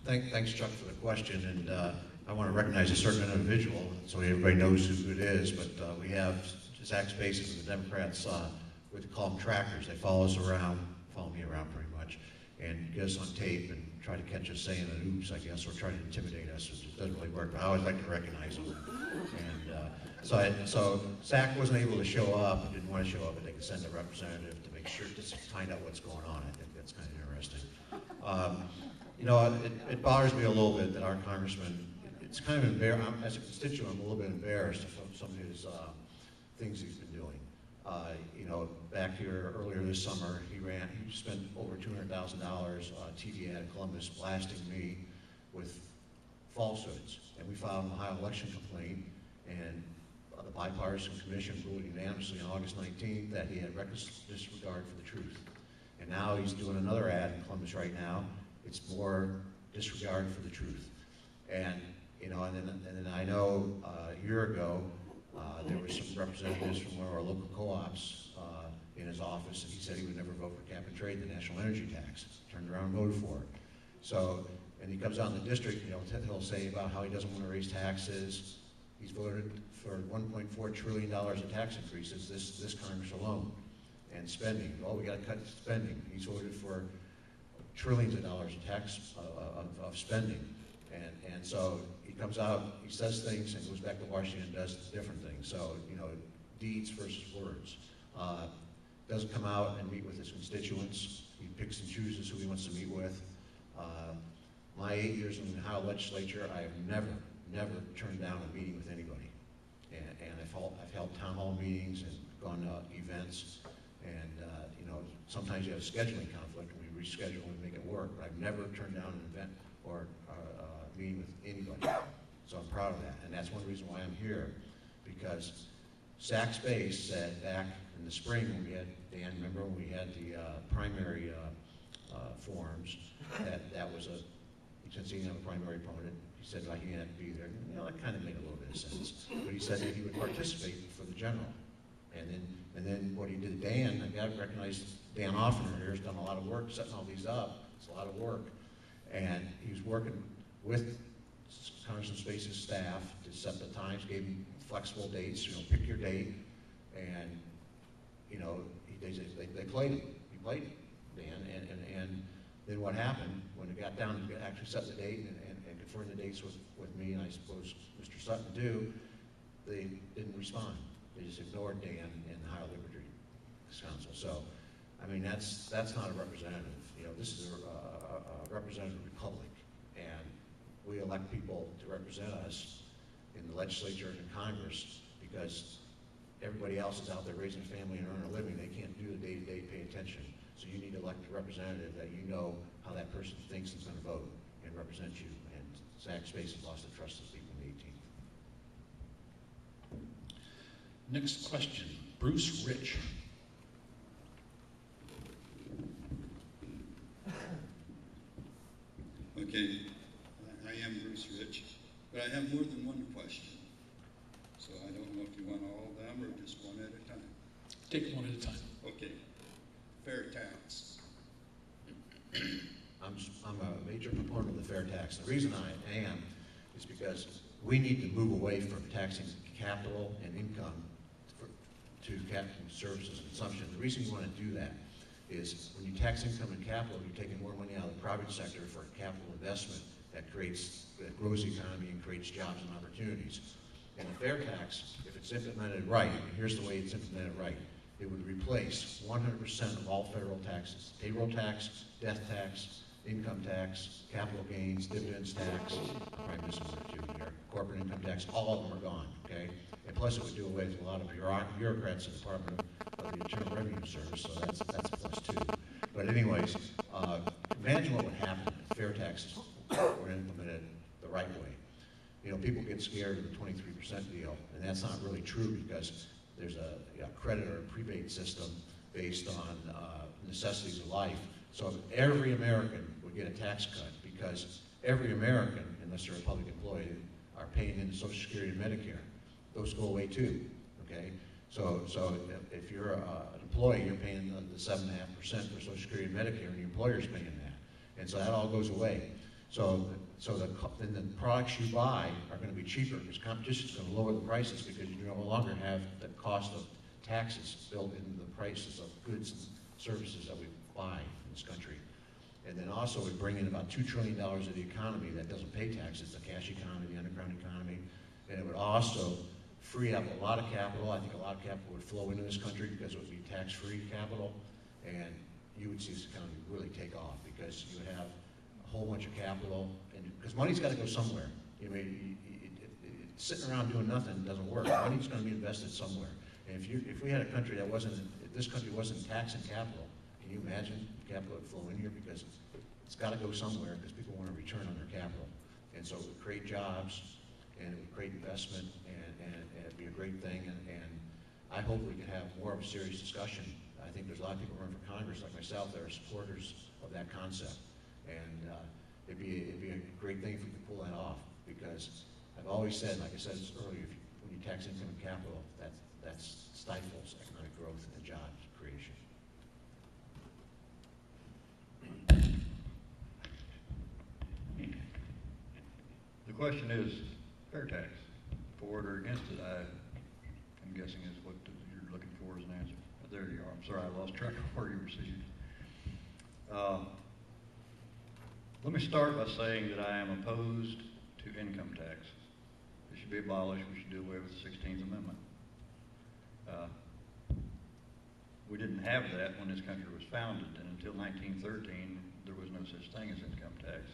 Thanks, Chuck, for the question, and I want to recognize a certain individual so everybody knows who it is, but we have Zach Spaces and the Democrats, we call them trackers. They follow us around, follow me around pretty much, and get us on tape and try to catch us saying an oops, I guess, or try to intimidate us, which doesn't really work, but I always like to recognize them. And so Zach wasn't able to show up, didn't want to show up, but they could send a representative to make sure, just to find out what's going on. I think that's kind of interesting. You know, it bothers me a little bit that our congressman, it's kind of embarrassing, as a constituent, I'm a little bit embarrassed of some of his things he's been doing. You know, back here earlier this summer, he spent over $200,000 TV ad in Columbus blasting me with falsehoods. And we filed an Ohio election complaint, and the bipartisan commission ruled unanimously on August 19th that he had reckless disregard for the truth. And now he's doing another ad in Columbus right now. It's more disregard for the truth. And you know, and then I know a year ago there were some representatives from one of our local co-ops in his office, and he said he would never vote for cap and trade, the national energy tax. Turned around and voted for it. So, and he comes out in the district, you know, he'll say about how he doesn't want to raise taxes. He's voted for $1.4 trillion in tax increases this Congress alone, and spending. Oh, we got to cut spending. He's voted for trillions of dollars in tax of spending, and so he comes out, he says things, and goes back to Washington and does different things. So you know, deeds versus words. Doesn't come out and meet with his constituents. He picks and chooses who he wants to meet with. My 8 years in the Ohio legislature, I have never turned down a meeting with anybody. And I've held town hall meetings and gone to events. And you know, sometimes you have a scheduling conflict and we reschedule and make it work. But I've never turned down an event or a meeting with anybody. So I'm proud of that. And that's one reason why I'm here, because Zach Space said back in the spring when we had, Dan, remember when we had the primary forums, that was since he didn't have a primary opponent, he said like he had to be there. You know, that kind of made a little bit of sense. But he said that he would participate for the general. And then what he did, Dan, I got to recognize Dan Offner here has done a lot of work setting all these up. It's a lot of work. And he was working with Congressman Space's staff to set the times, gave him flexible dates, you know, pick your date. And, you know, they played it. He played it, Dan. And then what happened, when it got down to actually set the date and confirm the dates with me, and I suppose Mr. Sutton too, they didn't respond. They just ignored Dan and the Ohio Liberty Council. So, I mean, that's not a representative. You know, this is a representative republic, and we elect people to represent us in the legislature and in Congress because everybody else is out there raising a family and earning a living. They can't do the day-to-day pay attention. So you need to elect a representative that you know how that person thinks is going to vote and represent you. And Zach Space has lost the trust of the people in the 18th. Next question, Bruce Rich. Okay, I am Bruce Rich, but I have more than one question. So I don't know if you want all of them or just one at a time. Take one at a time. Okay, fair tax. I'm a major proponent of the fair tax. The reason I am is because we need to move away from taxing capital and income to taxing services and consumption. The reason you want to do that is when you tax income and capital, you're taking more money out of the private sector for capital investment that grows the economy and creates jobs and opportunities. And the fair tax, if it's implemented right, and here's the way it's implemented right, it would replace 100% of all federal taxes: payroll tax, death tax, income tax, capital gains, dividends tax, probably missing one or two here, corporate income tax, all of them are gone, okay? And plus it would do away with a lot of bureaucrats in the Department of the Internal Revenue Service, so that's a plus too. But anyways, imagine what would happen if fair taxes were implemented the right way. You know, people get scared of the 23% deal, and that's not really true because there's a credit or a prepaid system based on necessities of life. So if every American would get a tax cut, because every American, unless they're a public employee, are paying into Social Security and Medicare, those go away too, okay? So if you're an employee, you're paying the 7.5% for Social Security and Medicare, and the employer's paying that. And so that all goes away. Then the products you buy are going to be cheaper because competition is going to lower the prices because you no longer have the cost of taxes built into the prices of goods and services that we buy in this country. And then also we bring in about $2 trillion of the economy that doesn't pay taxes, the cash economy, the underground economy. And it would also free up a lot of capital. I think a lot of capital would flow into this country because it would be tax-free capital. And you would see this economy really take off because you would have a whole bunch of capital. And because money's got to go somewhere. Sitting around doing nothing doesn't work. Money's going to be invested somewhere. And if we had a country that if this country wasn't taxing capital, can you imagine capital would flow in here? Because it's got to go somewhere because people want a return on their capital. And so it would create jobs and it would create investment and it'd be a great thing. And I hope we can have more of a serious discussion. I think there's a lot of people running for Congress like myself that are supporters of that concept. And it'd be a great thing if we could pull that off because I've always said, like I said earlier, when you tax income and capital, that stifles economic growth and job creation. The question is fair tax. For it or against it, I'm guessing is what you're looking for as an answer. There you are. I'm sorry, I lost track of where you received. Let me start by saying that I am opposed to income tax. It should be abolished. We should do away with the 16th Amendment. We didn't have that when this country was founded, and until 1913, there was no such thing as income tax.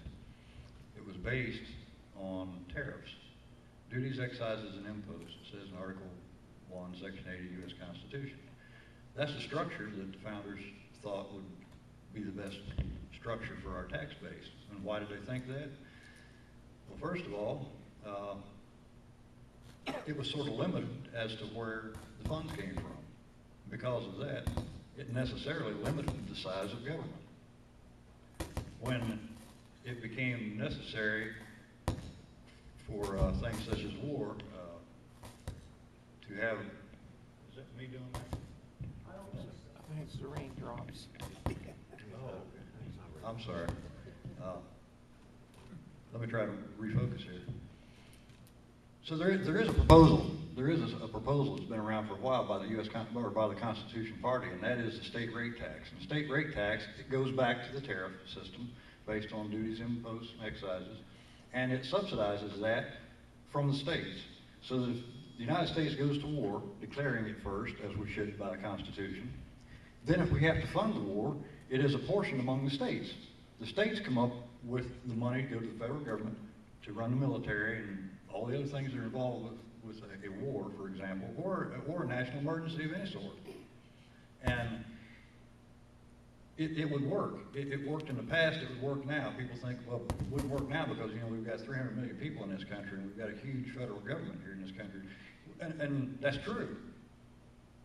It was based on tariffs, duties, excises, and imposts. It says in Article 1, Section 8 of the U.S. Constitution. That's the structure that the founders thought would be the best structure for our tax base. And why did they think that? Well, first of all, it was sort of limited as to where the funds came from. Because of that, it necessarily limited the size of government. When it became necessary for things such as war to have, is that me doing that? I think it's the raindrops. I'm sorry. Let me try to refocus here. So there is a proposal. There is a proposal that's been around for a while by the by the Constitution Party, and that is the state rate tax. And state rate tax, it goes back to the tariff system based on duties, imposts, and excises, and it subsidizes that from the states. So that if the United States goes to war, declaring it first, as we should by the Constitution, then if we have to fund the war, it is apportioned among the states. The states come up with the money to go to the federal government to run the military and all the other things that are involved with a war, for example, or a national emergency of any sort. And it would work. It worked in the past, it would work now. People think, well, it wouldn't work now because, we've got 300 million people in this country and we've got a huge federal government here in this country. And that's true.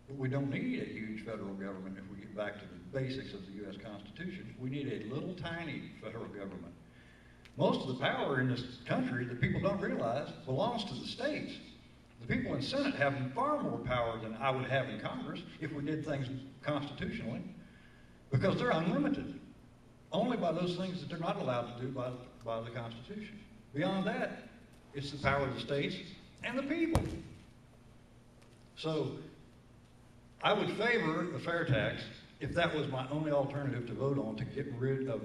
But we don't need a huge federal government if we get back to the basics of the U.S. Constitution. We need a little tiny federal government. Most of the power in this country that people don't realize belongs to the states. The people in the Senate have far more power than I would have in Congress if we did things constitutionally, because they're unlimited, only by those things that they're not allowed to do by the Constitution. Beyond that, it's the power of the states and the people. So I would favor a fair tax if that was my only alternative to vote on to get rid of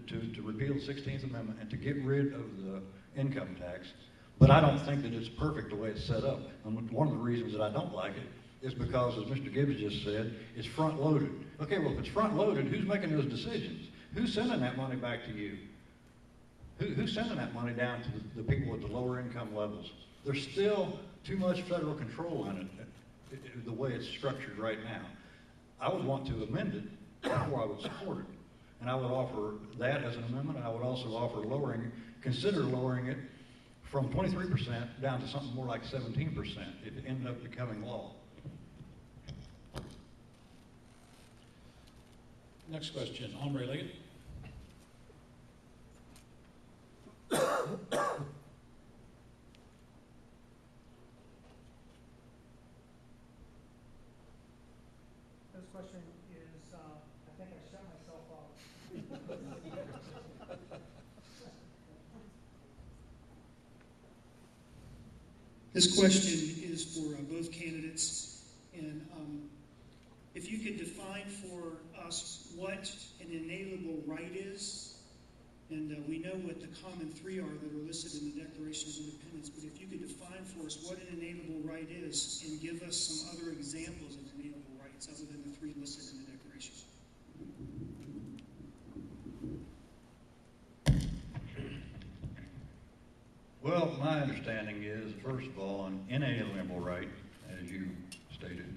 to repeal the 16th Amendment and to get rid of the income tax. But I don't think that it's perfect the way it's set up. And one of the reasons that I don't like it is because, as Mr. Gibbs just said, it's front-loaded. Okay, well, if it's front-loaded, who's making those decisions? Who's sending that money back to you? Who's sending that money down to the people at the lower income levels? There's still too much federal control in it, the way it's structured right now. I would want to amend it before I would support it. And I would offer that as an amendment, and I would also offer consider lowering it from 23% down to something more like 17% if it ended up becoming law. Next question, Omri Leggett. This question is, I think I shut myself off. This question is for both candidates, and if you could define for us what an inalienable right is, and we know what the common three are that are listed in the Declaration of Independence, but if you could define for us what an inalienable right is and give us some other examples of inalienable rights other than the three listed in the Declaration. Well, my understanding is, first of all, an inalienable right, as you stated,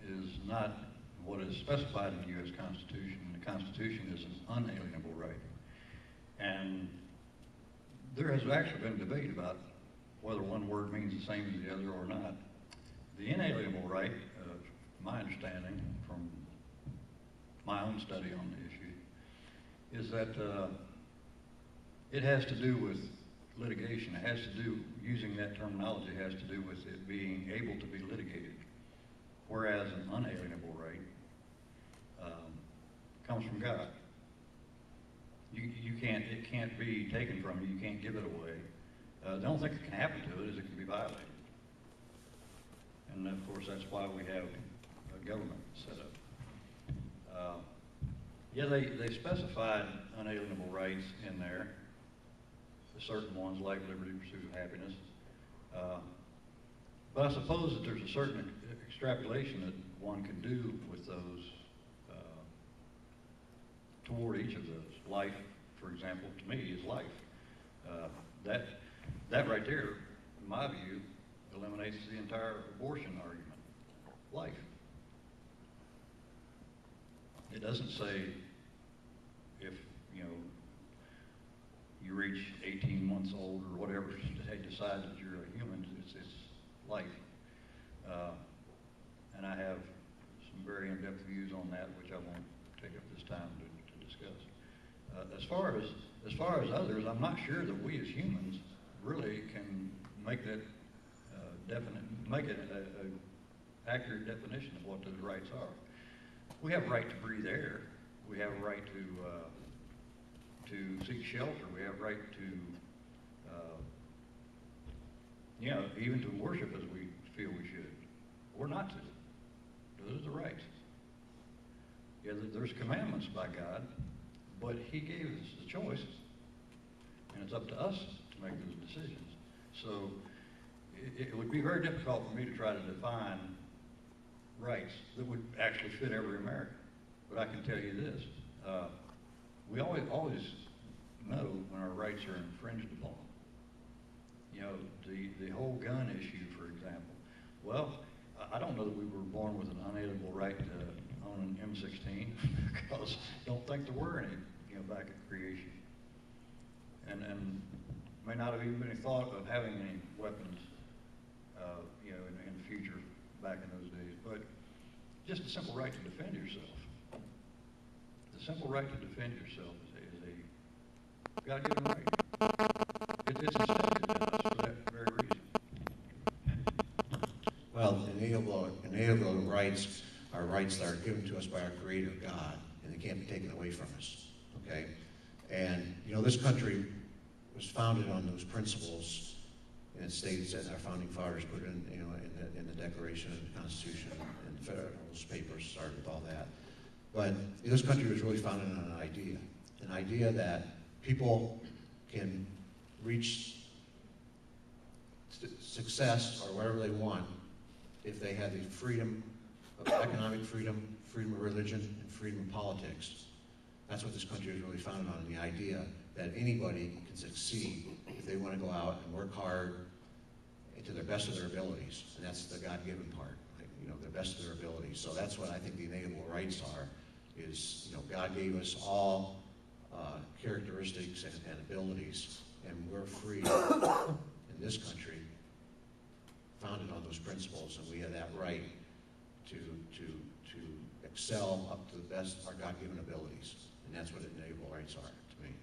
is not what is specified in the U.S. Constitution. The Constitution is an unalienable right. And there has actually been debate about whether one word means the same as the other or not. The inalienable right, my understanding from my own study on the issue, is that it has to do with litigation. It has to do, using that terminology, has to do with it being able to be litigated. Whereas an unalienable right comes from God. It can't be taken from you. You can't give it away. The only thing that can happen to it is it can be violated. And of course, that's why we have a government set up. Yeah, they specified unalienable rights in there. Certain ones, life, liberty, pursuit of happiness. But I suppose that there's a certain extrapolation that one can do with those toward each of those. Life, for example, to me is life. That right there, in my view, eliminates the entire abortion argument. Life. It doesn't say if, you reach 18 months old or whatever, they decide that you're a human, it's life. And I have some very in-depth views on that, which I won't take up this time to discuss. As far as others, I'm not sure that we as humans really can make that make it an accurate definition of what those rights are. We have a right to breathe air. We have a right to seek shelter. We have a right to, even to worship as we feel we should, or not to. Those are the rights. Yeah, there's commandments by God, but He gave us the choice, and it's up to us to make those decisions. So it would be very difficult for me to try to define rights that would actually fit every American. But I can tell you this. We always know when our rights are infringed upon. The whole gun issue, for example. Well, I don't know that we were born with an unalienable right to own an M16 because I don't think there were any, back at creation. And may not have even been a thought of having any weapons, in the future back in those days. But just a simple right to defend yourself. The simple right to defend yourself is a God-given right. It's instinctive in us for that very reason. Well, inalienable rights are rights that are given to us by our Creator God, and they can't be taken away from us. Okay, and this country was founded on those principles, and it states that our founding fathers put in the Declaration and the Constitution and the Federal Papers started with all that. But this country was really founded on an idea that people can reach success or whatever they want if they have the freedom of economic freedom, freedom of religion, and freedom of politics. That's what this country is really founded on, the idea that anybody can succeed if they want to go out and work hard to the best of their abilities. And that's the God-given part, the best of their abilities. So that's what I think the inalienable rights are, is, God gave us all characteristics and abilities, and we're free in this country, founded on those principles, and we have that right to excel up to the best of our God-given abilities. And that's what inalienable rights are to me.